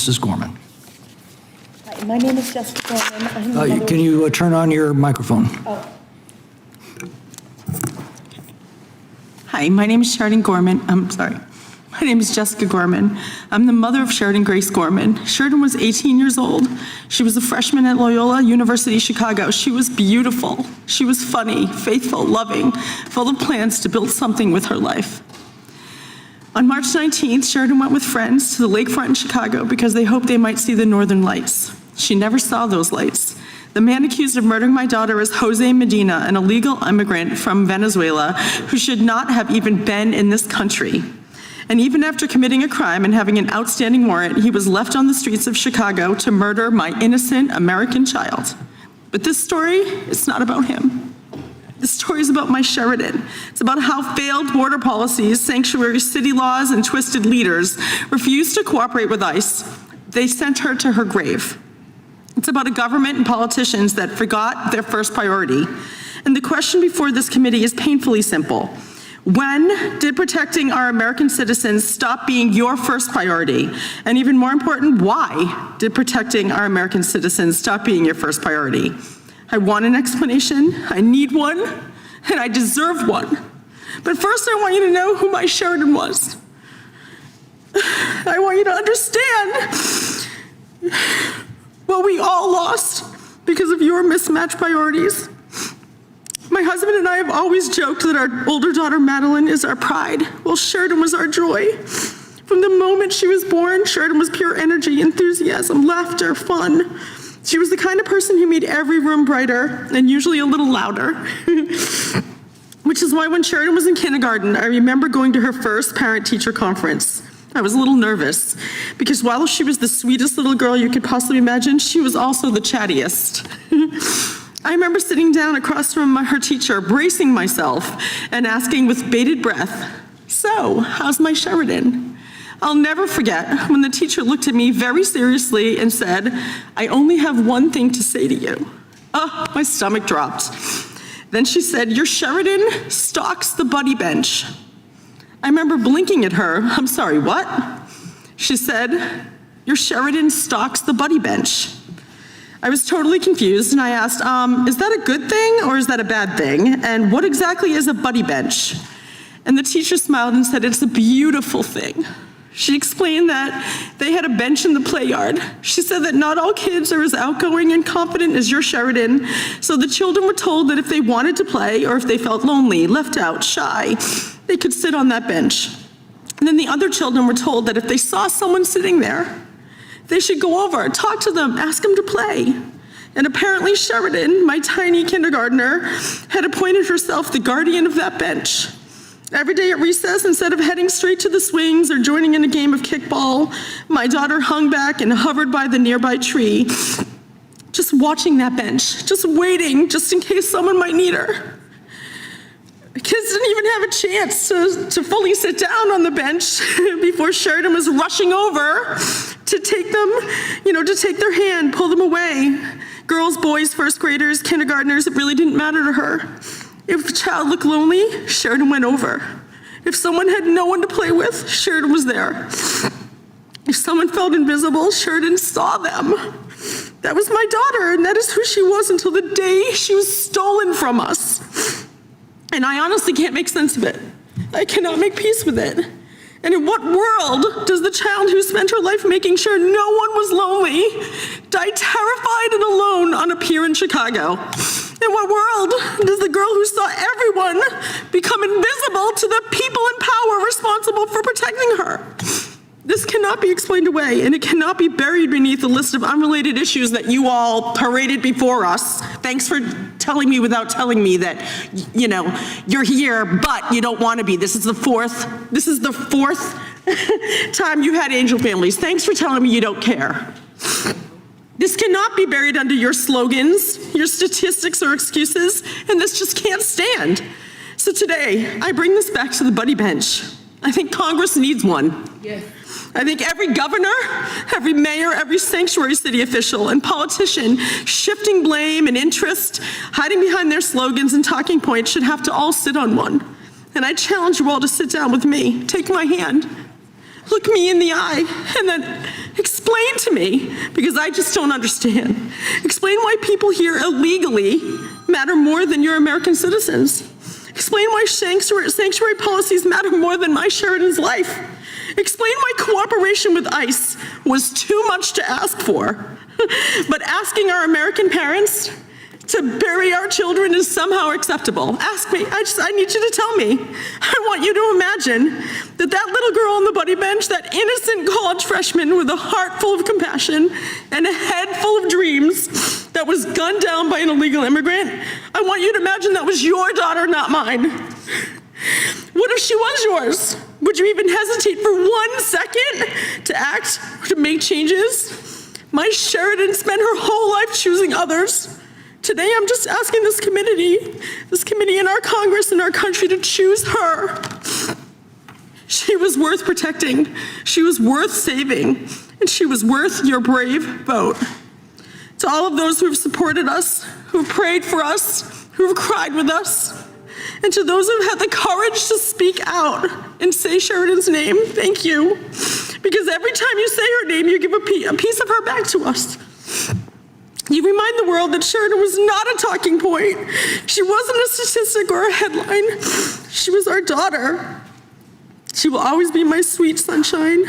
Mrs. Gorman. Hi, my name is Jessica Gorman. I'm the mother Can you turn on your microphone? Oh, Hi, my name is Sheridan Gorman. My name is Jessica Gorman. I'm the mother of Sheridan Grace Gorman. Sheridan was 18 years old. She was a freshman at Loyola University Chicago. She was beautiful. She was funny, faithful, loving, full of plans to build something with her life. On March 19th, Sheridan went with friends to the lakefront in Chicago because they hoped they might see the northern lights. She never saw those lights. The man accused of murdering my daughter is Jose Medina, an illegal immigrant from Venezuela who should not have even been in this country. And even after committing a crime and having an outstanding warrant, he was left on the streets of Chicago to murder my innocent American child. But this story is not about him. This story is about my Sheridan. It's about how failed border policies, sanctuary city laws, and twisted leaders refused to cooperate with ICE. They sent her to her grave. It's about a government and politicians that forgot their first priority. And the question before this committee is painfully simple. When did protecting our American citizens stop being your first priority? And even more important, why did protecting our American citizens stop being your first priority? I want an explanation, I need one, and I deserve one. But first I want you to know who my Sheridan was. I want you to understand what we all lost because of your mismatched priorities. My husband and I have always joked that our older daughter, Madeline, is our pride. Well, Sheridan was our joy. From the moment she was born, Sheridan was pure energy, enthusiasm, laughter, fun. She was the kind of person who made every room brighter and usually a little louder. Which is why when Sheridan was in kindergarten, I remember going to her first parent-teacher conference. I was a little nervous because while she was the sweetest little girl you could possibly imagine, she was also the chattiest. I remember sitting down across from her teacher, bracing myself and asking with bated breath, "So, how's my Sheridan?" I'll never forget when the teacher looked at me very seriously and said, "I only have one thing to say to you." Oh, my stomach dropped. Then she said, "Your Sheridan stalks the buddy bench." I remember blinking at her. "I'm sorry, what?" She said, "Your Sheridan stalks the buddy bench." I was totally confused and I asked, is that a good thing or is that a bad thing? And what exactly is a buddy bench? And the teacher smiled and said, "It's a beautiful thing." She explained that they had a bench in the play yard. She said that not all kids are as outgoing and confident as your Sheridan, so the children were told that if they wanted to play or if they felt lonely, left out, shy, they could sit on that bench. And then the other children were told that if they saw someone sitting there, they should go over, talk to them, ask them to play. And apparently Sheridan, my tiny kindergartner, had appointed herself the guardian of that bench. Every day at recess, instead of heading straight to the swings or joining in a game of kickball, my daughter hung back and hovered by the nearby tree, just watching that bench, just waiting, just in case someone might need her. Kids didn't even have a chance to fully sit down on the bench before Sheridan was rushing over to take them, to take their hand, pull them away. Girls, boys, first graders, kindergartners, it really didn't matter to her. If a child looked lonely, Sheridan went over. If someone had no one to play with, Sheridan was there. If someone felt invisible, Sheridan saw them. That was my daughter, and that is who she was until the day she was stolen from us. And I honestly can't make sense of it. I cannot make peace with it. And in what world does the child who spent her life making sure no one was lonely die terrified and alone on a pier in Chicago? In what world does the girl who saw everyone become invisible to the people in power responsible for protecting her? This cannot be explained away, and it cannot be buried beneath a list of unrelated issues that you all paraded before us. Thanks for telling me without telling me that, you're here, but you don't want to be. This is the fourth time you had angel families. Thanks for telling me you don't care. This cannot be buried under your slogans, your statistics or excuses, and this just can't stand. So today, I bring this back to the buddy bench. I think Congress needs one. Yes. I think every governor, every mayor, every sanctuary city official and politician shifting blame and interest, hiding behind their slogans and talking points should have to all sit on one. And I challenge you all to sit down with me, take my hand, look me in the eye, and then explain explain to me, because I just don't understand. Explain why people here illegally matter more than your American citizens. Explain why sanctuary policies matter more than my Sheridan's life. Explain why cooperation with ICE was too much to ask for, but asking our American parents to bury our children is somehow acceptable. Ask me. I need you to tell me. I want you to imagine that little girl on the buddy bench, that innocent college freshman with a heart full of compassion and a head full of dreams, that was gunned down by an illegal immigrant. I want you to imagine that was your daughter, not mine. What if she was yours? Would you even hesitate for 1 second to act, to make changes? My Sheridan spent her whole life choosing others. Today, I'm just asking this committee in our Congress, in our country, to choose her. She was worth protecting, she was worth saving, and she was worth your brave vote. To all of those who have supported us, who have prayed for us, who have cried with us, and to those who have had the courage to speak out and say Sheridan's name, thank you. Because every time you say her name, you give a piece of her back to us. You remind the world that Sheridan was not a talking point. She wasn't a statistic or a headline. She was our daughter. She will always be my sweet sunshine.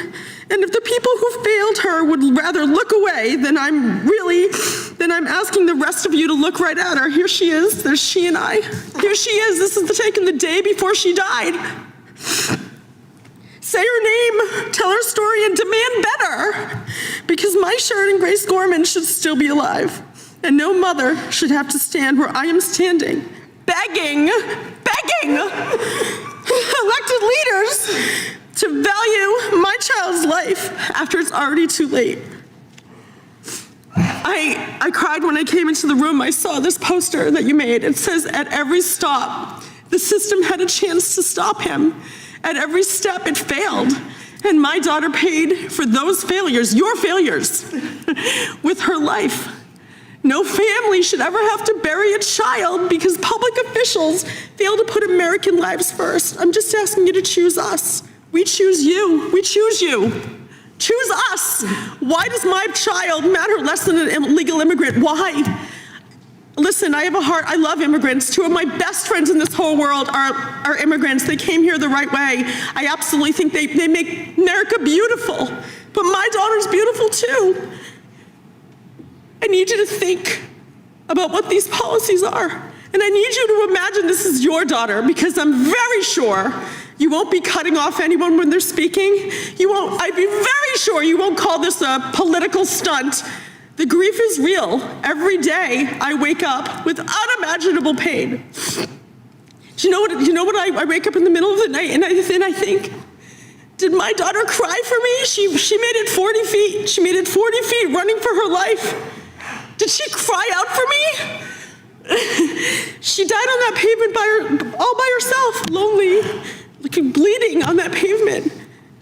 And if the people who failed her would rather look away, then I'm asking the rest of you to look right at her. Here she is. There's she and I. Here she is. This is taken the day before she died. Say her name, tell her story, and demand better. Because my Sheridan Grace Gorman should still be alive. And no mother should have to stand where I am standing, begging elected leaders to value my child's life after it's already too late. I cried when I came into the room. I saw this poster that you made. It says, at every stop, the system had a chance to stop him. At every step, it failed. And my daughter paid for those failures, your failures, with her life. No family should ever have to bury a child because public officials fail to put American lives first. I'm just asking you to choose us. We choose you. We choose you. Choose us. Why does my child matter less than an illegal immigrant? Why? Listen, I have a heart. I love immigrants. Two of my best friends in this whole world are immigrants. They came here the right way. I absolutely think they make America beautiful. But my daughter's beautiful too. I need you to think about what these policies are. And I need you to imagine this is your daughter, because I'm very sure you won't be cutting off anyone when they're speaking. I'd be very sure you won't call this a political stunt. The grief is real. Every day I wake up with unimaginable pain. Do you know what I wake up in the middle of the night and I think, did my daughter cry for me? She made it 40 feet. She made it 40 feet running for her life. Did she cry out for me? She died on that pavement all by herself, lonely, looking, bleeding on that pavement.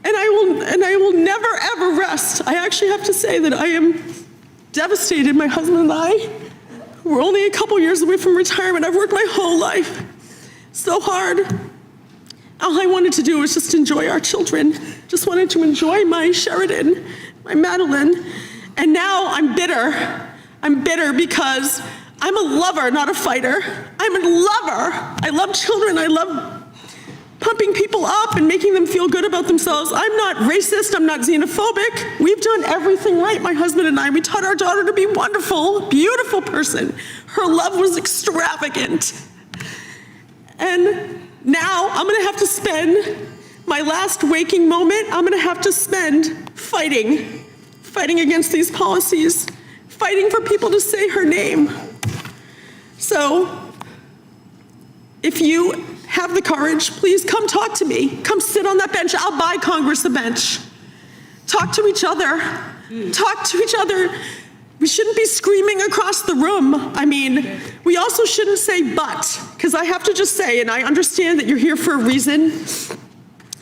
And I will never ever rest. I actually have to say that I am devastated. My husband and I, we're only a couple years away from retirement. I've worked my whole life so hard. All I wanted to do was just enjoy our children. Just wanted to enjoy my Sheridan, my Madeline. And now I'm bitter. I'm bitter because I'm a lover, not a fighter. I'm a lover. I love children. I love pumping people up and making them feel good about themselves. I'm not racist. I'm not xenophobic. We've done everything right, my husband and I. We taught our daughter to be wonderful, beautiful person. Her love was extravagant. And now I'm gonna have to spend my last waking moment, I'm gonna have to spend fighting against these policies, fighting for people to say her name. So, if you have the courage, please come talk to me. Come sit on that bench. I'll buy Congress a bench. Talk to each other. Talk to each other. We shouldn't be screaming across the room. I mean, we also shouldn't say but, because I have to just say, and I understand that you're here for a reason.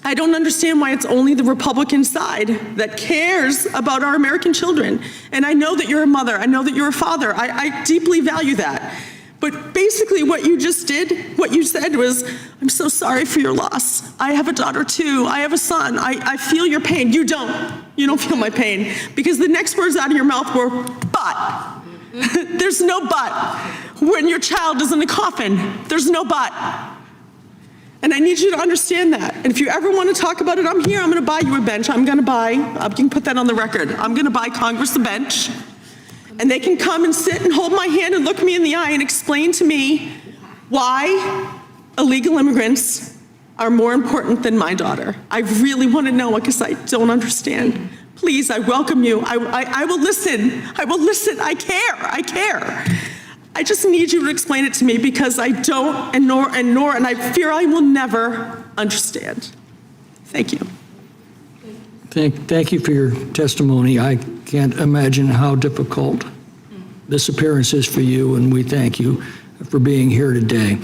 I don't understand why it's only the Republican side that cares about our American children. And I know that you're a mother. I know that you're a father. I deeply value that. But basically what you just did, what you said was, I'm so sorry for your loss. I have a daughter too. I have a son. I feel your pain. You don't. You don't feel my pain. Because the next words out of your mouth were, but. There's no but. When your child is in the coffin, there's no but. And I need you to understand that. And if you ever want to talk about it, I'm here. I'm going to buy you a bench. I'm going to buy, you can put that on the record. I'm going to buy Congress a bench. And they can come and sit and hold my hand and look me in the eye and explain to me why illegal immigrants are more important than my daughter. I really want to know because I don't understand. Please, I welcome you. I will listen. I will listen. I care. I care. I just need you to explain it to me because I don't and I fear I will never understand. Thank you. Thank you for your testimony. I can't imagine how difficult this appearance is for you, and we thank you for being here today.